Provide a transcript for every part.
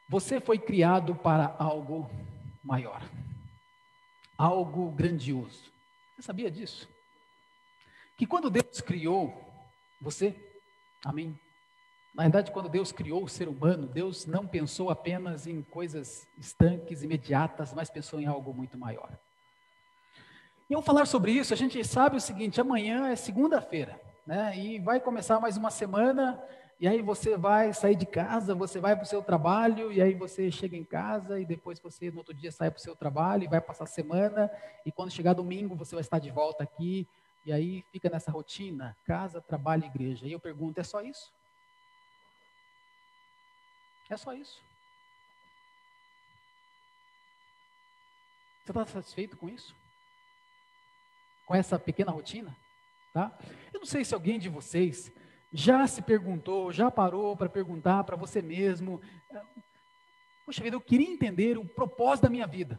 Você foi criado para algo maior, algo grandioso. Você sabia disso? Que quando Deus criou você, a mim, na verdade, quando Deus criou o ser humano, Deus não pensou apenas em coisas estanques, imediatas, mas pensou em algo muito maior. E ao falar sobre isso, a gente sabe o seguinte: amanhã é segunda-feira, né? E vai começar mais uma semana, e aí você vai sair de casa, você vai para o seu trabalho, e aí você chega em casa, e depois você no outro dia sai para o seu trabalho, e vai passar a semana, e quando chegar domingo você vai estar de volta aqui, e aí fica nessa rotina, casa, trabalho, igreja. E eu pergunto: é só isso? É só isso? Você está satisfeito com isso? Com essa pequena rotina? Tá? Eu não sei se alguém de vocês já se perguntou, já parou para perguntar para você mesmo: poxa vida, eu queria entender o propósito da minha vida.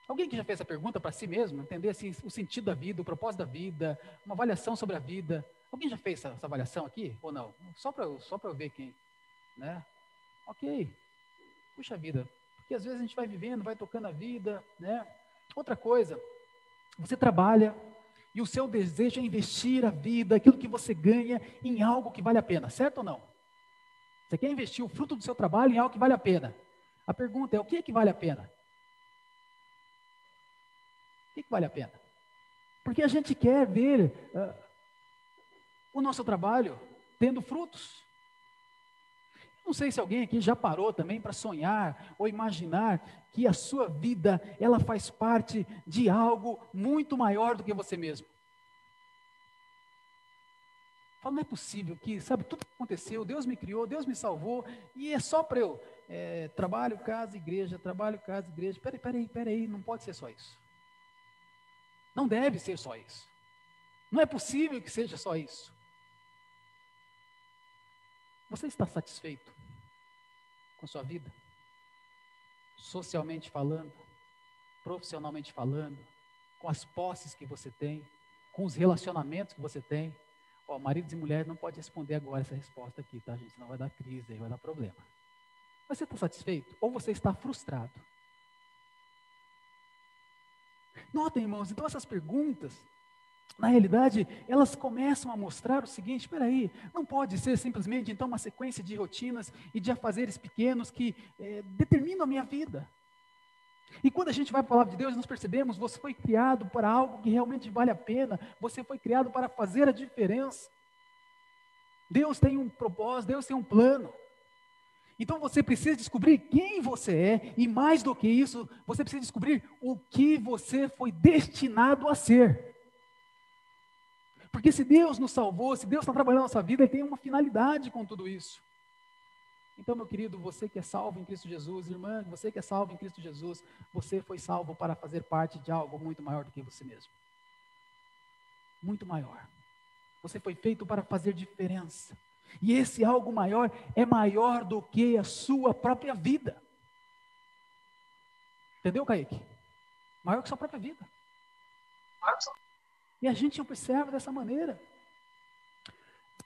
Alguém que já fez essa pergunta para si mesmo, entender assim, o sentido da vida, o propósito da vida, uma avaliação sobre a vida? Alguém já fez essa avaliação aqui ou não? Só para eu ver quem, né? Ok, puxa vida, porque às vezes a gente vai vivendo, vai tocando a vida, né? Outra coisa, você trabalha e o seu desejo é investir a vida, aquilo que você ganha, em algo que vale a pena, certo ou não? Você quer investir o fruto do seu trabalho em algo que vale a pena. A pergunta é: o que é que vale a pena? O que é que vale a pena? Porque a gente quer ver o nosso trabalho tendo frutos. Não sei se alguém aqui já parou também para sonhar ou imaginar que a sua vida, ela faz parte de algo muito maior do que você mesmo. Fala, não é possível que, sabe, tudo que aconteceu, Deus me criou, Deus me salvou, e é só para eu trabalho, casa, igreja, trabalho, casa, igreja. Peraí, não pode ser só isso. Não deve ser só isso. Não é possível que seja só isso. Você está satisfeito com a sua vida? Socialmente falando, profissionalmente falando, com as posses que você tem, com os relacionamentos que você tem? Ó, maridos e mulheres não pode responder agora essa resposta aqui, tá, gente? Senão vai dar crise, aí vai dar problema. Você está satisfeito ou você está frustrado? Notem, irmãos, então essas perguntas, na realidade, elas começam a mostrar o seguinte: espera aí, não pode ser simplesmente então uma sequência de rotinas e de afazeres pequenos que determinam a minha vida. E quando a gente vai para a palavra de Deus, nós percebemos: você foi criado para algo que realmente vale a pena, você foi criado para fazer a diferença. Deus tem um propósito, Deus tem um plano. Então você precisa descobrir quem você é, e mais do que isso, você precisa descobrir o que você foi destinado a ser. Porque se Deus nos salvou, se Deus está trabalhando na nossa vida, Ele tem uma finalidade com tudo isso. Então, meu querido, você que é salvo em Cristo Jesus, irmã, você que é salvo em Cristo Jesus, você foi salvo para fazer parte de algo muito maior do que você mesmo. Muito maior. Você foi feito para fazer diferença. E esse algo maior é maior do que a sua própria vida. Entendeu, Kaique? Maior que a sua própria vida. E a gente observa dessa maneira.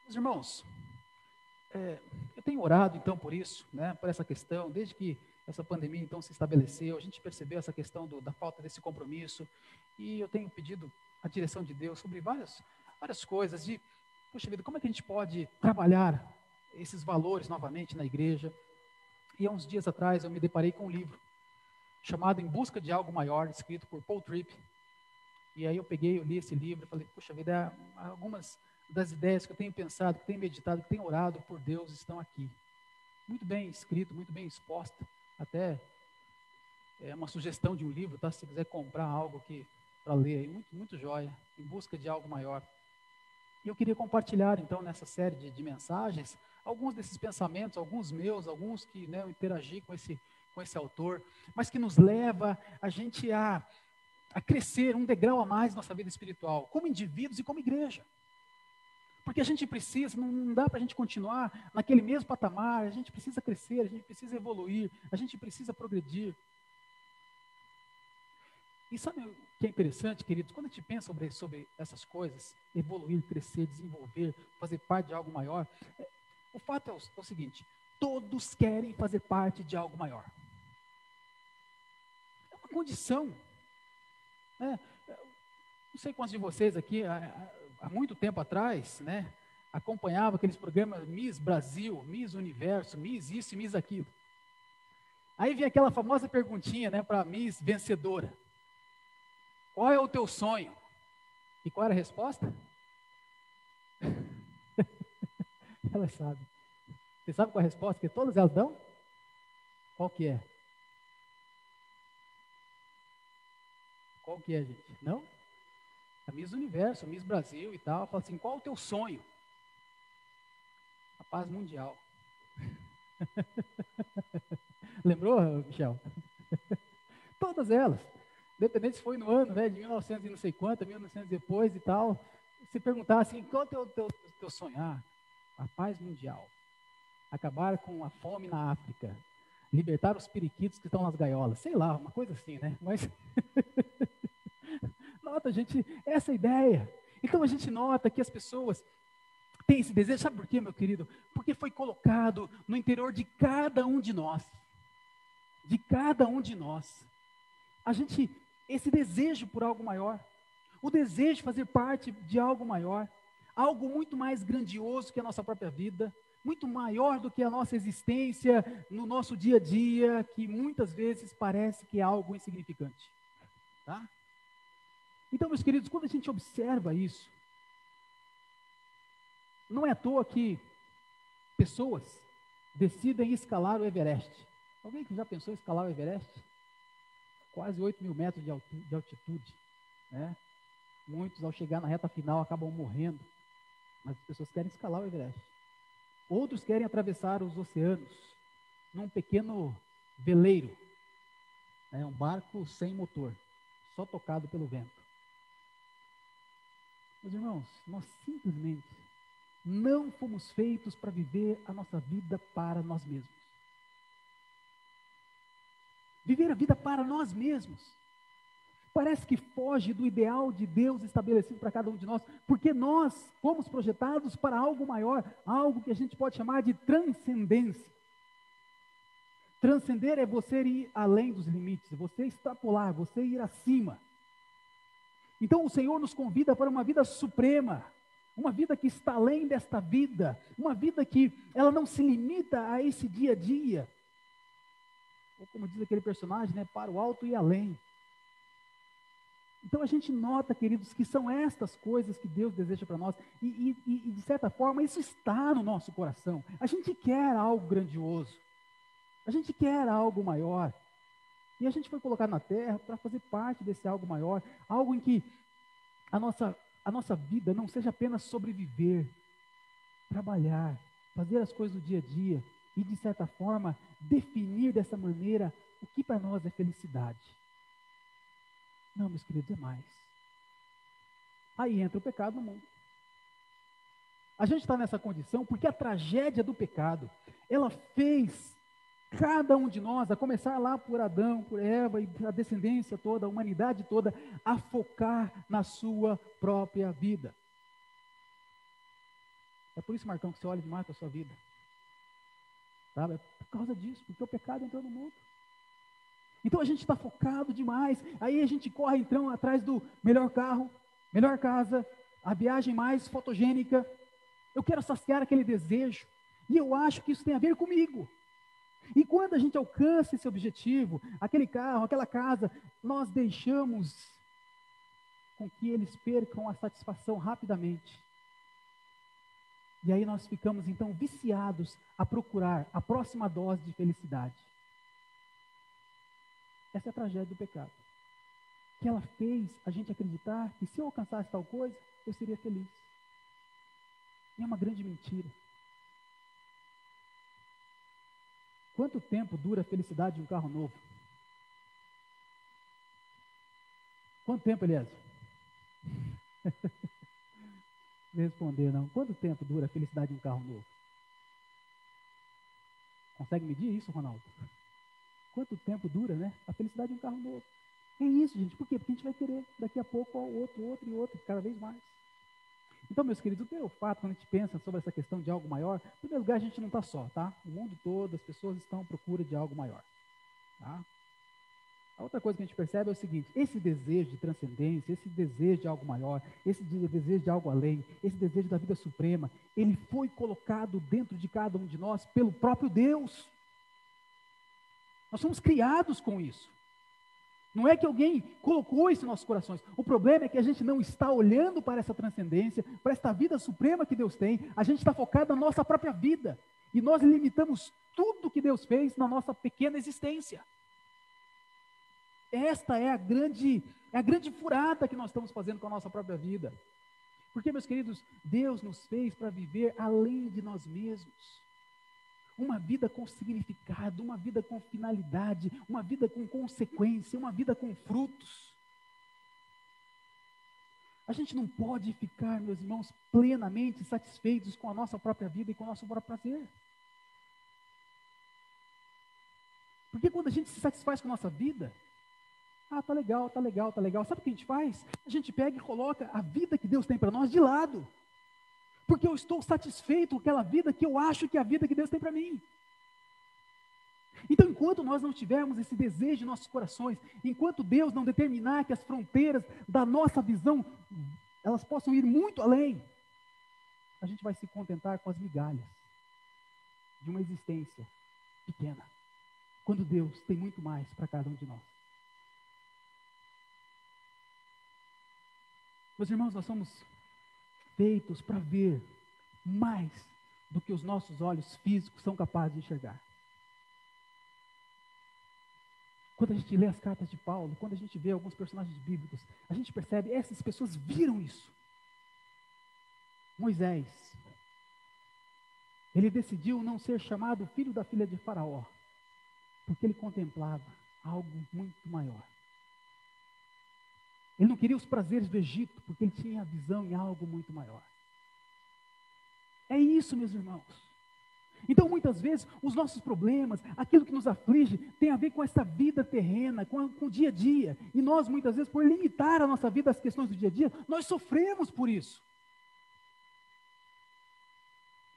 Meus irmãos, eu tenho orado então por isso, né, por essa questão, desde que essa pandemia então se estabeleceu, a gente percebeu essa questão da falta desse compromisso, e eu tenho pedido a direção de Deus sobre várias coisas, de, puxa vida, como é que a gente pode trabalhar esses valores novamente na igreja? E há uns dias atrás eu me deparei com um livro, chamado Em Busca de Algo Maior, escrito por Paul Tripp. E aí eu li esse livro e falei: puxa vida, algumas das ideias que eu tenho pensado, que tenho meditado, que tenho orado por Deus estão aqui. Muito bem escrito, muito bem exposta. Até é uma sugestão de um livro, tá? Se você quiser comprar algo para ler aí, muito jóia, Em Busca de Algo Maior. E eu queria compartilhar então nessa série de mensagens alguns desses pensamentos, alguns meus, alguns que, né, eu interagi com esse autor, mas que nos leva a gente a crescer um degrau a mais na nossa vida espiritual, como indivíduos e como igreja. Porque a gente precisa, não dá para a gente continuar naquele mesmo patamar, a gente precisa crescer, a gente precisa evoluir, a gente precisa progredir. E sabe o que é interessante, queridos? Quando a gente pensa sobre essas coisas, evoluir, crescer, desenvolver, fazer parte de algo maior, o fato é o seguinte: Todos querem fazer parte de algo maior. É uma condição, né? Não sei quantos de vocês aqui, há muito tempo atrás, né, acompanhava aqueles programas Miss Brasil, Miss Universo, Miss isso e Miss aquilo. Aí vinha aquela famosa perguntinha, né, para a Miss vencedora. Qual é o teu sonho? E qual era a resposta? Ela sabe. Você sabe qual é a resposta que todas elas dão? Qual que é? Qual que é, gente? Não? A Miss Universo, a Miss Brasil e tal, fala assim, qual é o teu sonho? A paz mundial. Lembrou, Michel? Todas elas. Independente se foi no ano, né, de 1900 e não sei quanto, 1900 depois e tal. Se perguntar assim, qual é o teu sonho? Ah, a paz mundial. Acabar com a fome na África. Libertar os periquitos que estão nas gaiolas. Sei lá, uma coisa assim, né? Mas, nota, gente, essa é a ideia. Então a gente nota que as pessoas têm esse desejo. Sabe por quê, meu querido? Porque foi colocado no interior de cada um de nós. De cada um de nós. A gente, esse desejo por algo maior, o desejo de fazer parte de algo maior, algo muito mais grandioso que a nossa própria vida, muito maior do que a nossa existência no nosso dia a dia, que muitas vezes parece que é algo insignificante, tá? Então, meus queridos, quando a gente observa isso, não é à toa que pessoas decidem escalar o Everest. Alguém que já pensou em escalar o Everest? Quase 8.000 metros de altitude, né? Muitos, ao chegar na reta final, acabam morrendo, mas as pessoas querem escalar o Everest. Outros querem atravessar os oceanos num pequeno veleiro, né? Um barco sem motor, só tocado pelo vento. Meus irmãos, nós simplesmente não fomos feitos para viver a nossa vida para nós mesmos. Viver a vida para nós mesmos parece que foge do ideal de Deus estabelecido para cada um de nós, porque nós fomos projetados para algo maior, algo que a gente pode chamar de transcendência. Transcender é você ir além dos limites, você extrapolar, você ir acima. Então o Senhor nos convida para uma vida suprema, uma vida que está além desta vida, uma vida que ela não se limita a esse dia a dia, ou como diz aquele personagem, né, para o alto e além. Então a gente nota, queridos, que são estas coisas que Deus deseja para nós, e de certa forma isso está no nosso coração. A gente quer algo grandioso, a gente quer algo maior, e a gente foi colocado na terra para fazer parte desse algo maior, algo em que a nossa vida não seja apenas sobreviver, trabalhar, fazer as coisas do dia a dia, e de certa forma definir dessa maneira o que para nós é felicidade. Não, meus queridos, é mais. Aí entra o pecado no mundo. A gente está nessa condição porque a tragédia do pecado, ela fez cada um de nós, a começar lá por Adão, por Eva e a descendência toda, a humanidade toda, a focar na sua própria vida. É por isso, Marcão, que você olha demais para a sua vida. Sabe? É por causa disso, porque o pecado entrou no mundo. Então a gente está focado demais, aí a gente corre então atrás do melhor carro, melhor casa, a viagem mais fotogênica. Eu quero saciar aquele desejo, e eu acho que isso tem a ver comigo. E quando a gente alcança esse objetivo, aquele carro, aquela casa, nós deixamos com que eles percam a satisfação rapidamente. E aí nós ficamos então viciados a procurar a próxima dose de felicidade. Essa é a tragédia do pecado. Que ela fez a gente acreditar que se eu alcançasse tal coisa, eu seria feliz. E é uma grande mentira. Quanto tempo dura a felicidade de um carro novo? Quanto tempo, Elias? Não responder, não. Quanto tempo dura a felicidade de um carro novo? Consegue medir isso, Ronaldo? Quanto tempo dura, né? A felicidade de um carro novo. É isso, gente. Por quê? Porque a gente vai querer daqui a pouco outro, cada vez mais. Então, meus queridos, o primeiro fato, quando a gente pensa sobre essa questão de algo maior, em primeiro lugar, a gente não está só, tá? O mundo todo, as pessoas estão à procura de algo maior, tá? A outra coisa que a gente percebe é o seguinte: esse desejo de transcendência, esse desejo de algo maior, esse desejo de algo além, esse desejo da vida suprema, ele foi colocado dentro de cada um de nós pelo próprio Deus. Nós somos criados com isso. Não é que alguém colocou isso em nossos corações. O problema é que a gente não está olhando para essa transcendência, para esta vida suprema que Deus tem. A gente está focado na nossa própria vida. E nós limitamos tudo que Deus fez na nossa pequena existência. Esta é a grande furada que nós estamos fazendo com a nossa própria vida. Porque, meus queridos, Deus nos fez para viver além de nós mesmos. Uma vida com significado, uma vida com finalidade, uma vida com consequência, uma vida com frutos. A gente não pode ficar, meus irmãos, plenamente satisfeitos com a nossa própria vida e com o nosso próprio prazer. Porque quando a gente se satisfaz com a nossa vida, tá legal, tá legal, tá legal. Sabe o que a gente faz? A gente pega e coloca a vida que Deus tem para nós de lado. Porque eu estou satisfeito com aquela vida que eu acho que é a vida que Deus tem para mim. Então, enquanto nós não tivermos esse desejo em nossos corações, enquanto Deus não determinar que as fronteiras da nossa visão, elas possam ir muito além, a gente vai se contentar com as migalhas de uma existência pequena, quando Deus tem muito mais para cada um de nós. Meus irmãos, nós somos feitos para ver mais do que os nossos olhos físicos são capazes de enxergar. Quando a gente lê as cartas de Paulo, quando a gente vê alguns personagens bíblicos, a gente percebe, essas pessoas viram isso. Moisés, ele decidiu não ser chamado filho da filha de Faraó, porque ele contemplava algo muito maior. Ele não queria os prazeres do Egito, porque ele tinha a visão em algo muito maior. É isso, meus irmãos. Então, muitas vezes, os nossos problemas, aquilo que nos aflige, tem a ver com essa vida terrena, com o dia a dia. E nós, muitas vezes, por limitar a nossa vida às questões do dia a dia, nós sofremos por isso.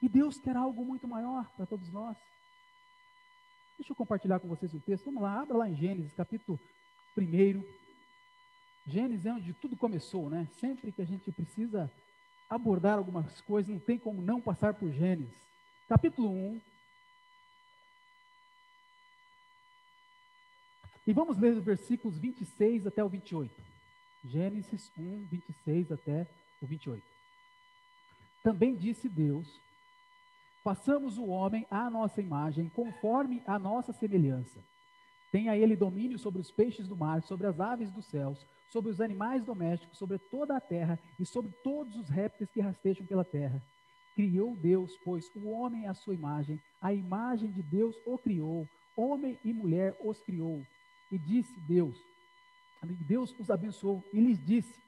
E Deus quer algo muito maior para todos nós. Deixa eu compartilhar com vocês o texto. Vamos lá, abra lá em Gênesis, capítulo 1. Gênesis é onde tudo começou, né? Sempre que a gente precisa abordar algumas coisas, não tem como não passar por Gênesis. Capítulo 1. E vamos ler os versículos 26 até o 28. Gênesis 1, 26 até o 28. Também disse Deus: façamos o homem à nossa imagem, conforme a nossa semelhança. Tenha ele domínio sobre os peixes do mar, sobre as aves dos céus, sobre os animais domésticos, sobre toda a terra e sobre todos os répteis que rastejam pela terra. Criou Deus, pois, o homem à sua imagem, a imagem de Deus o criou, homem e mulher os criou. E disse Deus os abençoou e lhes disse: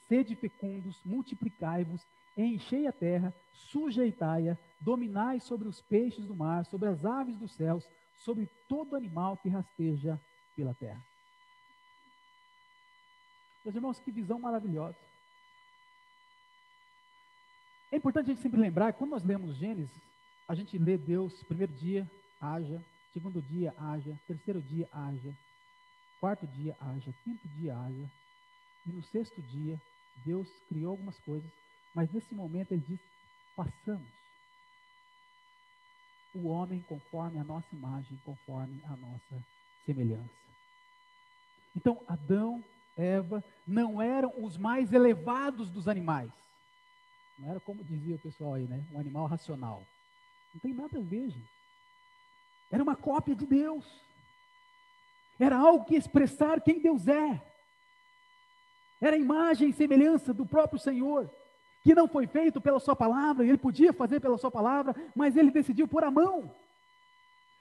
sede fecundos, multiplicai-vos, enchei a terra, sujeitai-a, dominai sobre os peixes do mar, sobre as aves dos céus, sobre todo animal que rasteja pela terra. Meus irmãos, que visão maravilhosa. É importante a gente sempre lembrar que quando nós lemos Gênesis, a gente lê Deus, primeiro dia, haja, segundo dia, haja, terceiro dia, haja, quarto dia, haja, quinto dia, haja, e no sexto dia, Deus criou algumas coisas, mas nesse momento ele diz: façamos o homem conforme a nossa imagem, conforme a nossa semelhança. Então, Adão, Eva, não eram os mais elevados dos animais. Não era como dizia o pessoal aí, né? Um animal racional. Não tem nada a ver, gente. Era uma cópia de Deus. Era algo que expressar quem Deus é. Era a imagem e semelhança do próprio Senhor, que não foi feito pela sua palavra, ele podia fazer pela sua palavra, mas ele decidiu pôr a mão,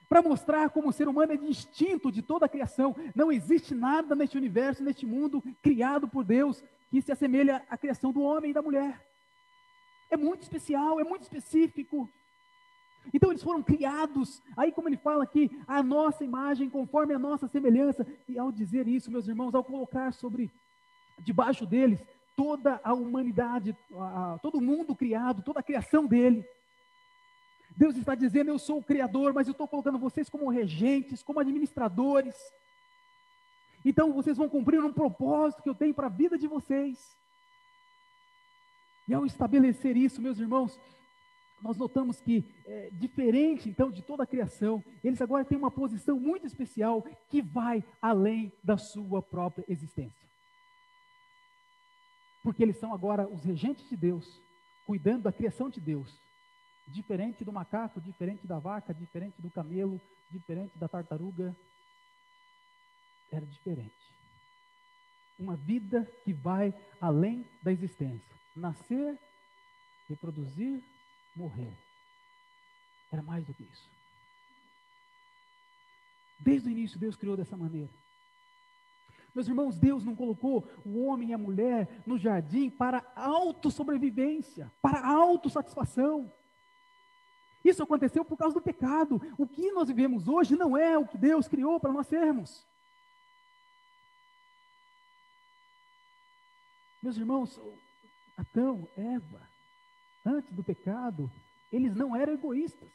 para mostrar como o ser humano é distinto de toda a criação. Não existe nada neste universo, neste mundo, criado por Deus, que se assemelha à criação do homem e da mulher. É muito especial, é muito específico. Então eles foram criados, aí como ele fala aqui, a nossa imagem, conforme a nossa semelhança. E ao dizer isso, meus irmãos, ao colocar debaixo deles toda a humanidade, todo o mundo criado, toda a criação dele. Deus está dizendo, eu sou o Criador, mas eu estou colocando vocês como regentes, como administradores. Então vocês vão cumprir um propósito que eu tenho para a vida de vocês. E ao estabelecer isso, meus irmãos, nós notamos que, diferente então de toda a criação, eles agora têm uma posição muito especial que vai além da sua própria existência. Porque eles são agora os regentes de Deus, cuidando da criação de Deus. Diferente do macaco, diferente da vaca, diferente do camelo, diferente da tartaruga. Era diferente. Uma vida que vai além da existência. Nascer, reproduzir, morrer. Era mais do que isso. Desde o início, Deus criou dessa maneira. Meus irmãos, Deus não colocou o homem e a mulher no jardim para autossobrevivência, para autossatisfação. Isso aconteceu por causa do pecado. O que nós vivemos hoje não é o que Deus criou para nós sermos. Meus irmãos, Adão, Eva, antes do pecado, eles não eram egoístas.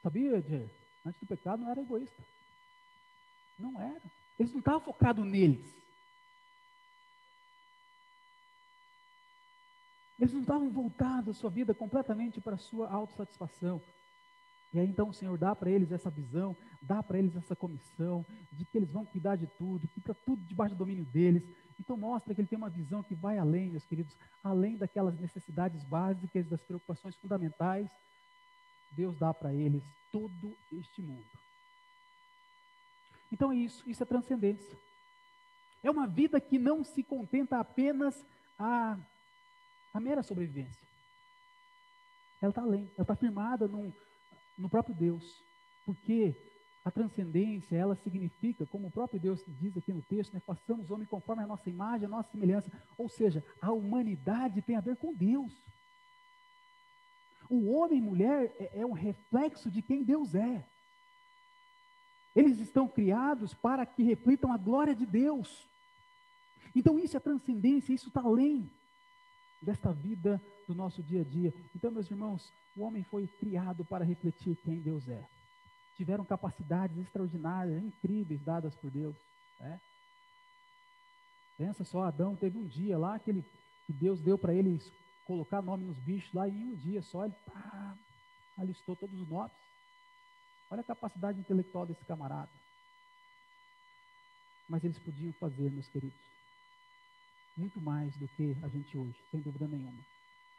Sabia, Diego? Antes do pecado não era egoísta. Não era. Eles não estavam focados neles. Eles não estavam voltados a sua vida completamente para a sua autossatisfação. E aí então o Senhor dá para eles essa visão, dá para eles essa comissão, de que eles vão cuidar de tudo, que está tudo debaixo do domínio deles. Então mostra que ele tem uma visão que vai além, meus queridos, além daquelas necessidades básicas, das preocupações fundamentais. Deus dá para eles todo este mundo. Então é isso é transcendência. É uma vida que não se contenta apenas a mera sobrevivência. Ela está além, ela está firmada no próprio Deus, porque a transcendência, ela significa, como o próprio Deus diz aqui no texto, né, façamos o homem conforme a nossa imagem, a nossa semelhança, ou seja, a humanidade tem a ver com Deus. O homem e mulher é um reflexo de quem Deus é. Eles estão criados para que reflitam a glória de Deus. Então isso é transcendência, isso está além desta vida do nosso dia a dia. Então, meus irmãos, o homem foi criado para refletir quem Deus é. Tiveram capacidades extraordinárias, incríveis, dadas por Deus. Né? Pensa só, Adão teve um dia lá que Deus deu para ele colocar nome nos bichos lá, e em um dia só ele alistou todos os nomes. Olha a capacidade intelectual desse camarada. Mas eles podiam fazer, meus queridos, muito mais do que a gente hoje, sem dúvida nenhuma.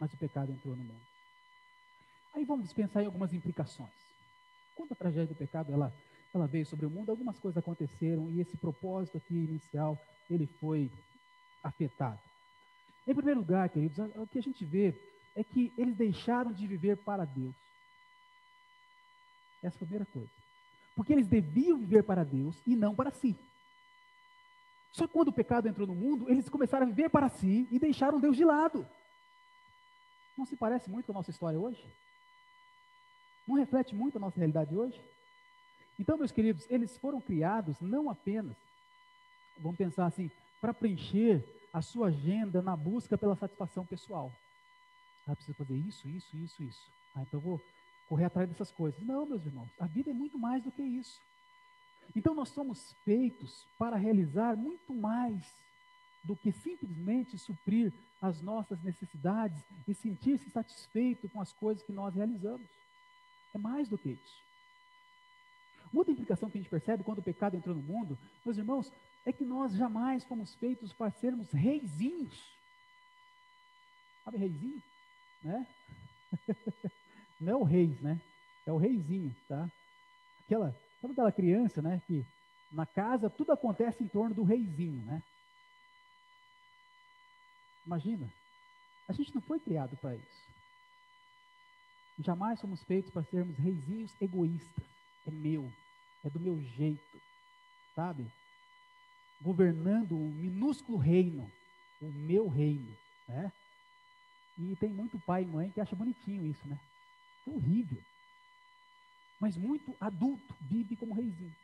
Mas o pecado entrou no mundo. Aí vamos pensar em algumas implicações. Quando a tragédia do pecado ela veio sobre o mundo, algumas coisas aconteceram e esse propósito aqui inicial, ele foi afetado. Em primeiro lugar, queridos, o que a gente vê é que eles deixaram de viver para Deus. Essa é a primeira coisa. Porque eles deviam viver para Deus e não para si. Só que quando o pecado entrou no mundo, eles começaram a viver para si e deixaram Deus de lado. Não se parece muito com a nossa história hoje? Não reflete muito a nossa realidade hoje? Então, meus queridos, eles foram criados não apenas, vamos pensar assim, para preencher a sua agenda na busca pela satisfação pessoal. Preciso fazer isso. Então eu vou correr atrás dessas coisas. Não, meus irmãos, a vida é muito mais do que isso. Então nós somos feitos para realizar muito mais do que simplesmente suprir as nossas necessidades e sentir-se satisfeito com as coisas que nós realizamos. É mais do que isso. Outra implicação que a gente percebe quando o pecado entrou no mundo, meus irmãos, é que nós jamais fomos feitos para sermos reizinhos. Sabe reizinho? Né? Não é o reis, né? É o reizinho, tá? Sabe aquela criança, né? Que na casa tudo acontece em torno do reizinho, né? Imagina, a gente não foi criado para isso. Jamais fomos feitos para sermos reizinhos egoístas. É meu, é do meu jeito, sabe? Governando um minúsculo reino, o meu reino, né? E tem muito pai e mãe que acha bonitinho isso, né? É horrível. Mas muito adulto vive como reizinho.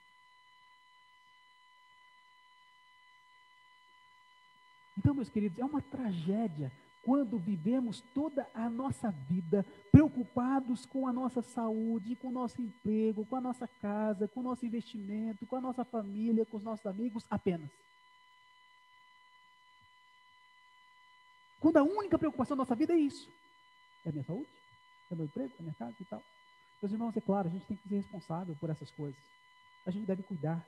Então, meus queridos, é uma tragédia quando vivemos toda a nossa vida preocupados com a nossa saúde, com o nosso emprego, com a nossa casa, com o nosso investimento, com a nossa família, com os nossos amigos apenas. Quando a única preocupação da nossa vida é isso. É a minha saúde? É o meu emprego? É a minha casa e tal? Meus irmãos, é claro, a gente tem que ser responsável por essas coisas. A gente deve cuidar.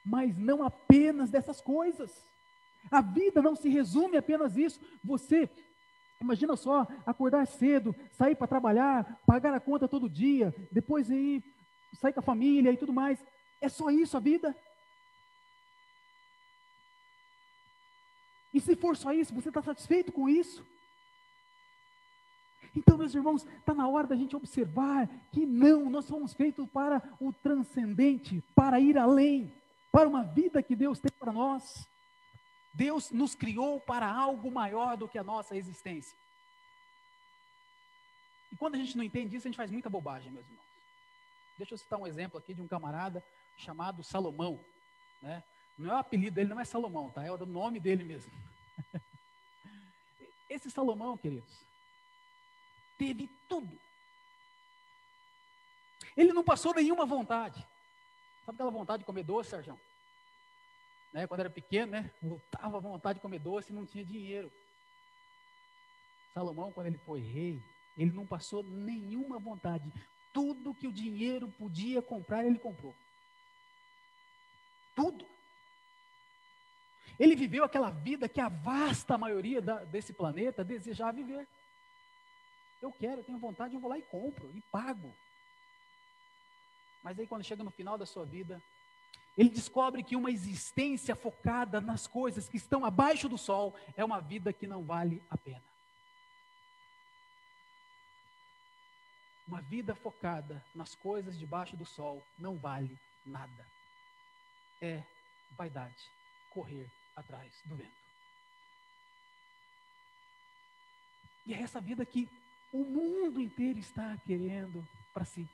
Mas não apenas dessas coisas. A vida não se resume apenas isso. Você, imagina só, acordar cedo, sair para trabalhar, pagar a conta todo dia, depois ir sair com a família e tudo mais. É só isso a vida? E se for só isso, você está satisfeito com isso? Então, meus irmãos, está na hora da gente observar que não, nós somos feitos para o transcendente, para ir além, para uma vida que Deus tem para nós. Deus nos criou para algo maior do que a nossa existência. E quando a gente não entende isso, a gente faz muita bobagem, meus irmãos. Deixa eu citar um exemplo aqui de um camarada chamado Salomão, né? Não é o apelido dele, não é Salomão, tá? É o nome dele mesmo. Esse Salomão, queridos, teve tudo. Ele não passou nenhuma vontade. Sabe aquela vontade de comer doce, Sérgio? Né? Quando era pequeno, né? Lutava a vontade de comer doce e não tinha dinheiro. Salomão, quando ele foi rei, ele não passou nenhuma vontade. Tudo que o dinheiro podia comprar, ele comprou. Tudo. Ele viveu aquela vida que a vasta maioria desse planeta desejava viver. Eu tenho vontade, eu vou lá e compro, e pago. Mas aí quando chega no final da sua vida, ele descobre que uma existência focada nas coisas que estão abaixo do sol é uma vida que não vale a pena. Uma vida focada nas coisas debaixo do sol não vale nada. É vaidade, correr atrás do vento. E é essa vida que o mundo inteiro está querendo para si.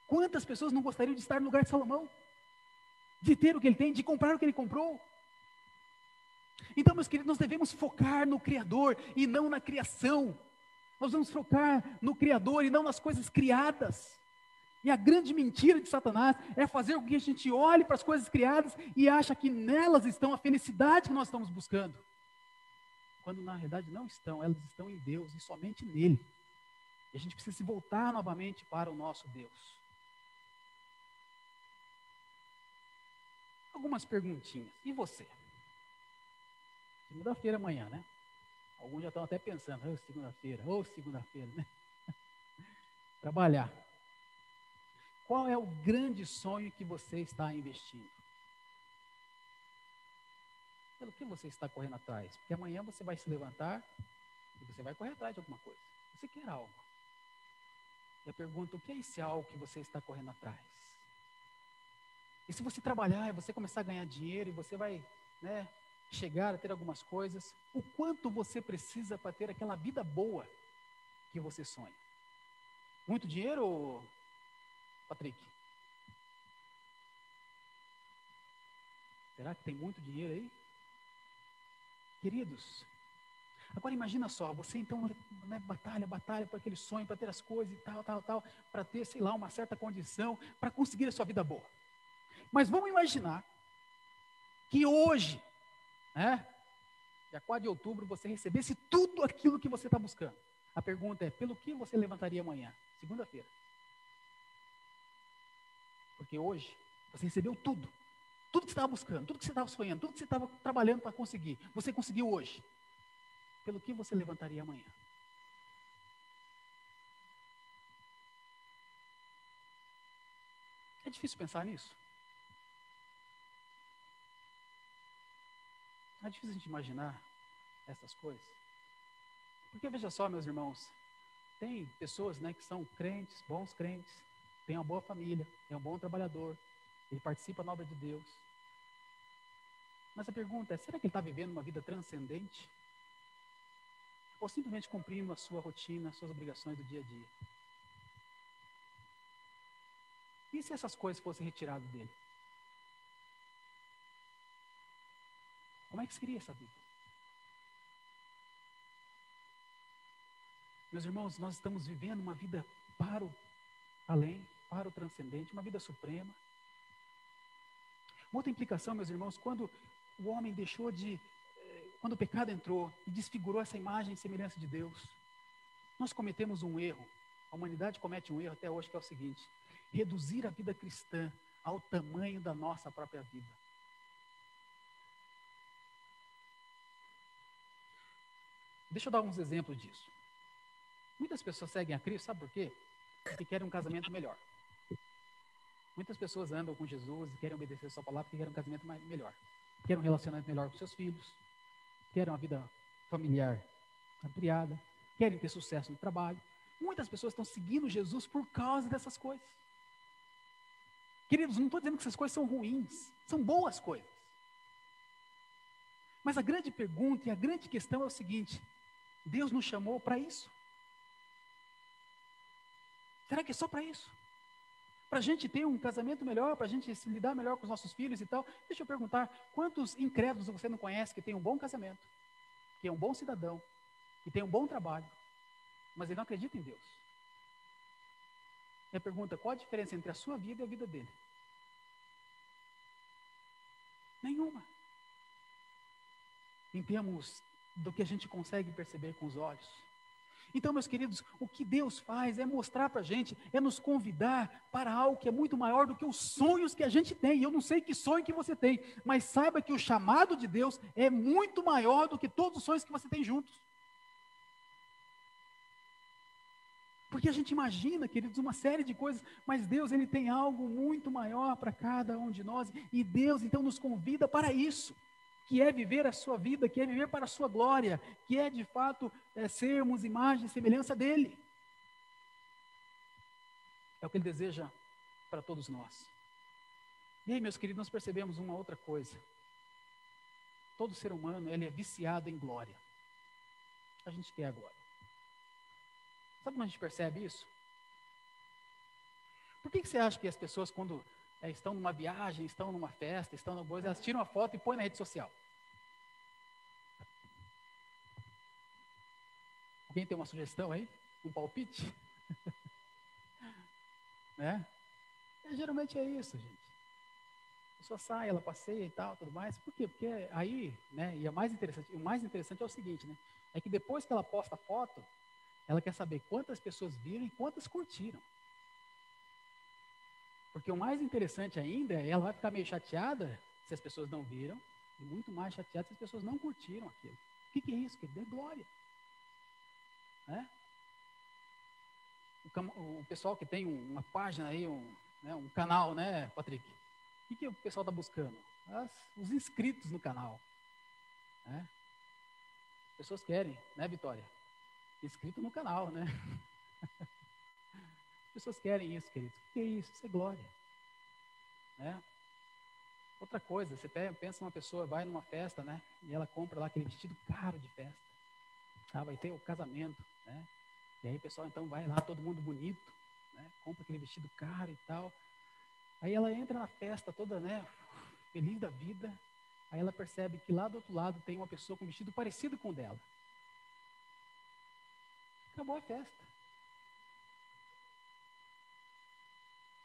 Quantas pessoas não gostariam de estar no lugar de Salomão? De ter o que ele tem, de comprar o que ele comprou? Então, meus queridos, nós devemos focar no Criador e não na criação. Nós vamos focar no Criador e não nas coisas criadas. E a grande mentira de Satanás é fazer com que a gente olhe para as coisas criadas e acha que nelas estão a felicidade que nós estamos buscando. Quando na realidade não estão, elas estão em Deus e somente nele. E a gente precisa se voltar novamente para o nosso Deus. Algumas perguntinhas. E você? Segunda-feira amanhã, né? Alguns já estão até pensando, segunda-feira, né? Trabalhar. Qual é o grande sonho que você está investindo? Pelo que você está correndo atrás? Porque amanhã você vai se levantar e você vai correr atrás de alguma coisa. Você quer algo. Eu pergunto, o que é esse algo que você está correndo atrás? E se você trabalhar e você começar a ganhar dinheiro e você vai, né, chegar a ter algumas coisas, o quanto você precisa para ter aquela vida boa que você sonha? Muito dinheiro, Patrick? Será que tem muito dinheiro aí? Queridos, agora imagina só, você então, né, batalha para aquele sonho, para ter as coisas e tal, para ter, sei lá, uma certa condição, para conseguir a sua vida boa. Mas vamos imaginar que hoje, né, dia 4 de outubro, você recebesse tudo aquilo que você está buscando. A pergunta é, pelo que você levantaria amanhã? Segunda-feira. Porque hoje, você recebeu tudo. Tudo que você estava buscando, tudo que você estava sonhando, tudo que você estava trabalhando para conseguir. Você conseguiu hoje. Pelo que você levantaria amanhã? É difícil pensar nisso? É difícil a gente imaginar essas coisas? Porque veja só, meus irmãos, tem pessoas, né, que são crentes, bons crentes, tem uma boa família, é um bom trabalhador, ele participa da obra de Deus. Mas a pergunta é, será que ele está vivendo uma vida transcendente? Ou simplesmente cumprindo a sua rotina, as suas obrigações do dia a dia? E se essas coisas fossem retiradas dele? Como é que seria essa vida? Meus irmãos, nós estamos vivendo uma vida para o além, para o transcendente, uma vida suprema. Uma outra implicação, meus irmãos, quando o homem quando o pecado entrou e desfigurou essa imagem e semelhança de Deus, nós cometemos um erro. A humanidade comete um erro até hoje, que é o seguinte: reduzir a vida cristã ao tamanho da nossa própria vida. Deixa eu dar alguns exemplos disso. Muitas pessoas seguem a Cristo, sabe por quê? Porque querem um casamento melhor. Muitas pessoas andam com Jesus e querem obedecer a sua palavra porque querem um casamento melhor. Querem um relacionamento melhor com seus filhos, querem uma vida familiar ampliada, querem ter sucesso no trabalho. Muitas pessoas estão seguindo Jesus por causa dessas coisas. Queridos, não estou dizendo que essas coisas são ruins, são boas coisas. Mas a grande pergunta e a grande questão é o seguinte: Deus nos chamou para isso? Será que é só para isso? Para a gente ter um casamento melhor, para a gente se lidar melhor com os nossos filhos e tal? Deixa eu perguntar, quantos incrédulos você não conhece que tem um bom casamento, que é um bom cidadão, que tem um bom trabalho, mas ele não acredita em Deus? Minha pergunta: qual a diferença entre a sua vida e a vida dele? Nenhuma. Em termos do que a gente consegue perceber com os olhos. Então, meus queridos, o que Deus faz é mostrar para a gente, é nos convidar para algo que é muito maior do que os sonhos que a gente tem. Eu não sei que sonho que você tem, mas saiba que o chamado de Deus é muito maior do que todos os sonhos que você tem juntos. Porque a gente imagina, queridos, uma série de coisas, mas Deus, Ele tem algo muito maior para cada um de nós, e Deus, então, nos convida para isso, que é viver a sua vida, que é viver para a sua glória, que é, de fato, sermos imagem e semelhança dEle. É o que Ele deseja para todos nós. E aí, meus queridos, nós percebemos uma outra coisa. Todo ser humano, ele é viciado em glória. A gente quer a glória. Sabe como a gente percebe isso? Por que você acha que as pessoas, quando estão numa viagem, estão numa festa, estão numa coisa, elas tiram a foto e põem na rede social? Alguém tem uma sugestão aí? Um palpite? Né? Geralmente é isso, gente. A pessoa sai, ela passeia e tal, tudo mais. Por quê? Porque aí, né, e o mais interessante é o seguinte, né? É que depois que ela posta a foto, ela quer saber quantas pessoas viram e quantas curtiram. Porque o mais interessante ainda é ela vai ficar meio chateada se as pessoas não viram, e muito mais chateada se as pessoas não curtiram aquilo. O que é isso? Que é glória. Né? O pessoal que tem uma página aí, um canal, né, Patrick? O que o pessoal está buscando? Os inscritos no canal. Né? As pessoas querem, né, Vitória? Inscrito no canal, né? As pessoas querem isso, queridos. O que é isso? Isso é glória. Né? Outra coisa, você pensa numa pessoa, vai numa festa, né? E ela compra lá aquele vestido caro de festa. Vai ter o casamento, né? E aí o pessoal então vai lá, todo mundo bonito, né? Compra aquele vestido caro e tal. Aí ela entra na festa toda, né? Feliz da vida. Aí ela percebe que lá do outro lado tem uma pessoa com um vestido parecido com o dela. Acabou a festa.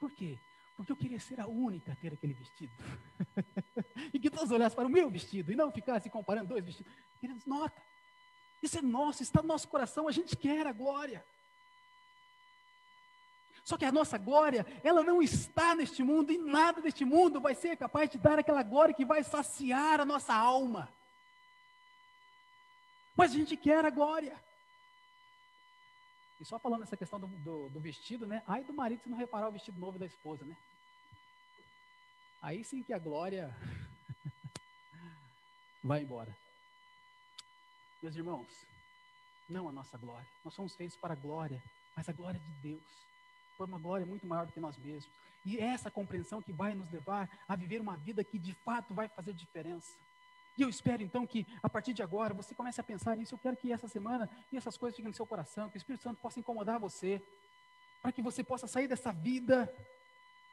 Por quê? Porque eu queria ser a única a ter aquele vestido. E que todos olhassem para o meu vestido e não ficassem comparando dois vestidos. Queridos, nota. Isso é nosso, está no nosso coração, a gente quer a glória. Só que a nossa glória, ela não está neste mundo, e nada deste mundo vai ser capaz de dar aquela glória que vai saciar a nossa alma. Mas a gente quer a glória. E só falando essa questão do vestido, né? Ai do marido se não reparar o vestido novo da esposa, né? Aí sim que a glória vai embora. Meus irmãos, não a nossa glória. Nós somos feitos para a glória, mas a glória de Deus. Por uma glória muito maior do que nós mesmos. E é essa compreensão que vai nos levar a viver uma vida que de fato vai fazer diferença. E eu espero então que a partir de agora você comece a pensar nisso. Eu quero que essa semana e essas coisas fiquem no seu coração, que o Espírito Santo possa incomodar você, para que você possa sair dessa vida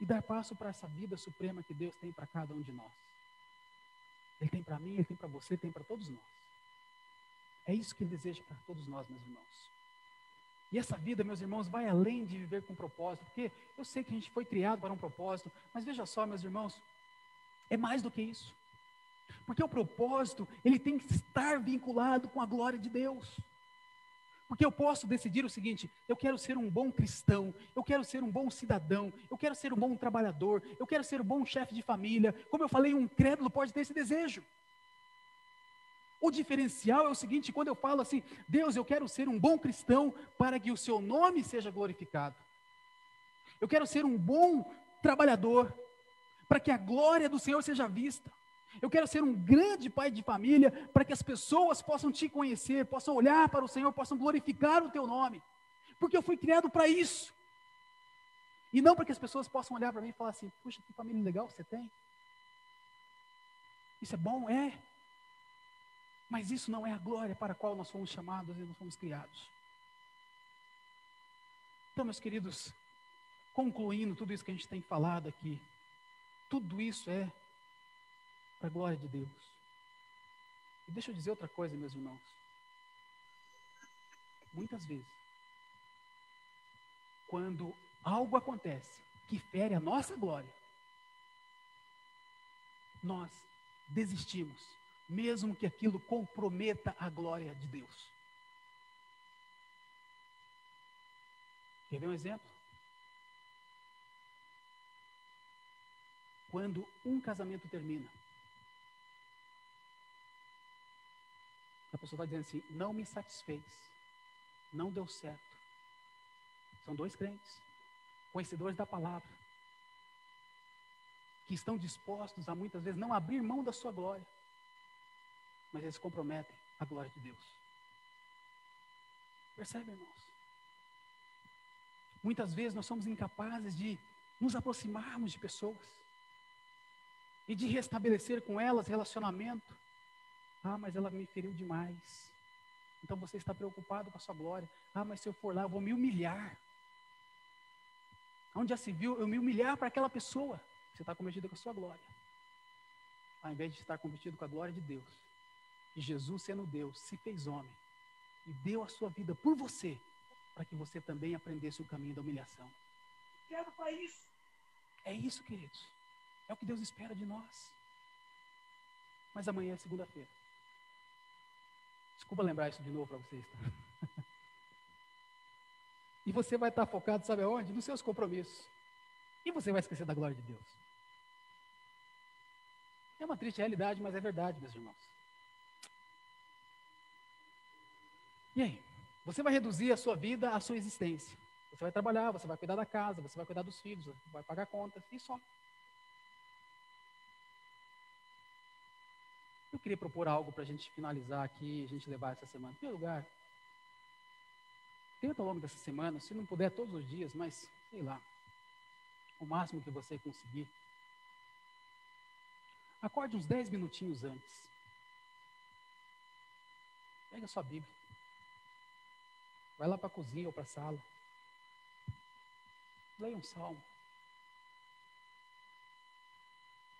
e dar passo para essa vida suprema que Deus tem para cada um de nós. Ele tem para mim, Ele tem para você, Ele tem para todos nós. É isso que Ele deseja para todos nós, meus irmãos. E essa vida, meus irmãos, vai além de viver com propósito, porque eu sei que a gente foi criado para um propósito, mas veja só, meus irmãos, é mais do que isso. Porque o propósito, ele tem que estar vinculado com a glória de Deus. Porque eu posso decidir o seguinte: eu quero ser um bom cristão, eu quero ser um bom cidadão, eu quero ser um bom trabalhador, eu quero ser um bom chefe de família. Como eu falei, um incrédulo pode ter esse desejo. O diferencial é o seguinte: quando eu falo assim, Deus, eu quero ser um bom cristão para que o seu nome seja glorificado. Eu quero ser um bom trabalhador para que a glória do Senhor seja vista. Eu quero ser um grande pai de família para que as pessoas possam te conhecer, possam olhar para o Senhor, possam glorificar o teu nome. Porque eu fui criado para isso. E não para que as pessoas possam olhar para mim e falar assim: puxa, que família legal você tem. Isso é bom? É. Mas isso não é a glória para a qual nós fomos chamados e nós fomos criados. Então, meus queridos, concluindo tudo isso que a gente tem falado aqui, tudo isso é para a glória de Deus. E deixa eu dizer outra coisa, meus irmãos. Muitas vezes, quando algo acontece que fere a nossa glória, nós desistimos, mesmo que aquilo comprometa a glória de Deus. Quer ver um exemplo? Quando um casamento termina, a pessoa vai dizendo assim: não me satisfez, não deu certo. São dois crentes, conhecedores da palavra, que estão dispostos a muitas vezes não abrir mão da sua glória, mas eles comprometem a glória de Deus. Percebe, irmãos? Muitas vezes nós somos incapazes de nos aproximarmos de pessoas e de restabelecer com elas relacionamento. Ah, mas ela me feriu demais. Então você está preocupado com a sua glória. Ah, mas se eu for lá, eu vou me humilhar. Onde já se viu eu me humilhar para aquela pessoa? Você está comprometido com a sua glória, ao invés de estar comprometido com a glória de Deus. E Jesus, sendo Deus, se fez homem e deu a sua vida por você, para que você também aprendesse o caminho da humilhação. Quero para isso. É isso, queridos. É o que Deus espera de nós. Mas amanhã é segunda-feira. Desculpa lembrar isso de novo para vocês. Tá? E você vai estar focado, sabe aonde? Nos seus compromissos. E você vai esquecer da glória de Deus. É uma triste realidade, mas é verdade, meus irmãos. E aí? Você vai reduzir a sua vida à sua existência. Você vai trabalhar, você vai cuidar da casa, você vai cuidar dos filhos, você vai pagar contas, e só. Eu queria propor algo para a gente finalizar aqui, a gente levar essa semana. Em primeiro lugar, tenta ao longo dessa semana, se não puder todos os dias, mas, sei lá, o máximo que você conseguir. Acorde uns 10 minutinhos antes. Pega a sua Bíblia. Vai lá para a cozinha ou para a sala. Leia um salmo.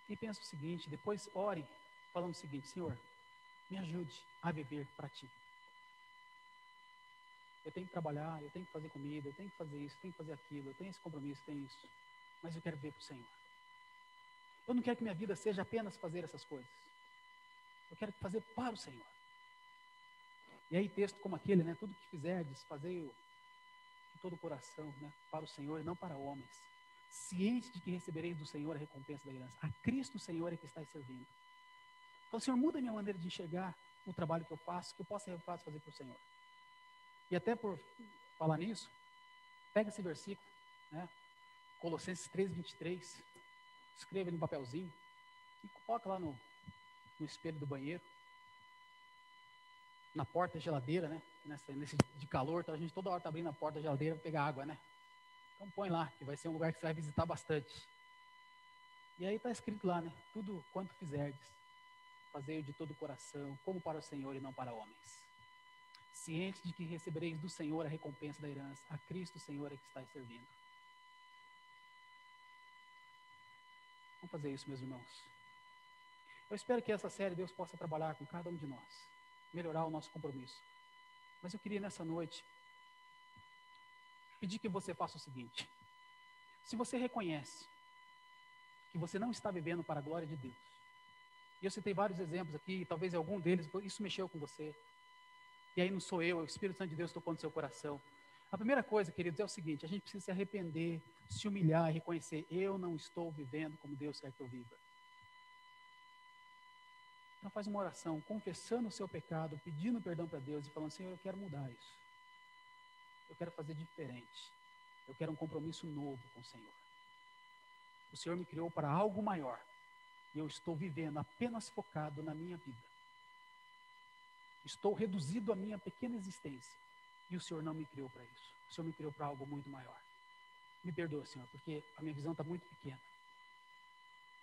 E pensa o seguinte, depois ore, falando o seguinte: Senhor, me ajude a viver para Ti. Eu tenho que trabalhar, eu tenho que fazer comida, eu tenho que fazer isso, eu tenho que fazer aquilo, eu tenho esse compromisso, eu tenho isso. Mas eu quero ver para o Senhor. Eu não quero que minha vida seja apenas fazer essas coisas. Eu quero fazer para o Senhor. E aí texto como aquele, né? Tudo que fizerdes, fazei de todo o coração, né? Para o Senhor e não para homens. Ciente de que recebereis do Senhor a recompensa da herança. A Cristo Senhor é que estáis servindo. Então, Senhor, muda a minha maneira de enxergar o trabalho que eu faço, que eu possa fazer para o Senhor. E até por falar nisso, pega esse versículo, né? Colossenses 3:23, escreva ele no papelzinho e coloca lá no espelho do banheiro, na porta da geladeira, né? Nesse de calor, então a gente toda hora está abrindo a porta da geladeira para pegar água, né? Então põe lá, que vai ser um lugar que você vai visitar bastante. E aí está escrito lá, né? Tudo quanto fizerdes, fazei-o de todo o coração, como para o Senhor e não para homens. Ciente de que recebereis do Senhor a recompensa da herança, a Cristo Senhor é que estáis servindo. Vamos fazer isso, meus irmãos. Eu espero que essa série Deus possa trabalhar com cada um de nós, melhorar o nosso compromisso. Mas eu queria nessa noite pedir que você faça o seguinte: se você reconhece que você não está vivendo para a glória de Deus, e eu citei vários exemplos aqui, talvez algum deles, isso mexeu com você, e aí não sou eu, é o Espírito Santo de Deus tocou no seu coração. A primeira coisa, queridos, é o seguinte: a gente precisa se arrepender, se humilhar e reconhecer: eu não estou vivendo como Deus quer que eu viva. Então faz uma oração, confessando o seu pecado, pedindo perdão para Deus e falando: Senhor, eu quero mudar isso. Eu quero fazer diferente. Eu quero um compromisso novo com o Senhor. O Senhor me criou para algo maior. E eu estou vivendo apenas focado na minha vida. Estou reduzido à minha pequena existência. E o Senhor não me criou para isso. O Senhor me criou para algo muito maior. Me perdoa, Senhor, porque a minha visão está muito pequena.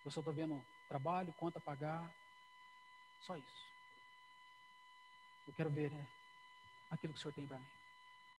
Eu só estou vendo trabalho, conta a pagar. Só isso. Eu quero ver aquilo que o Senhor tem para mim.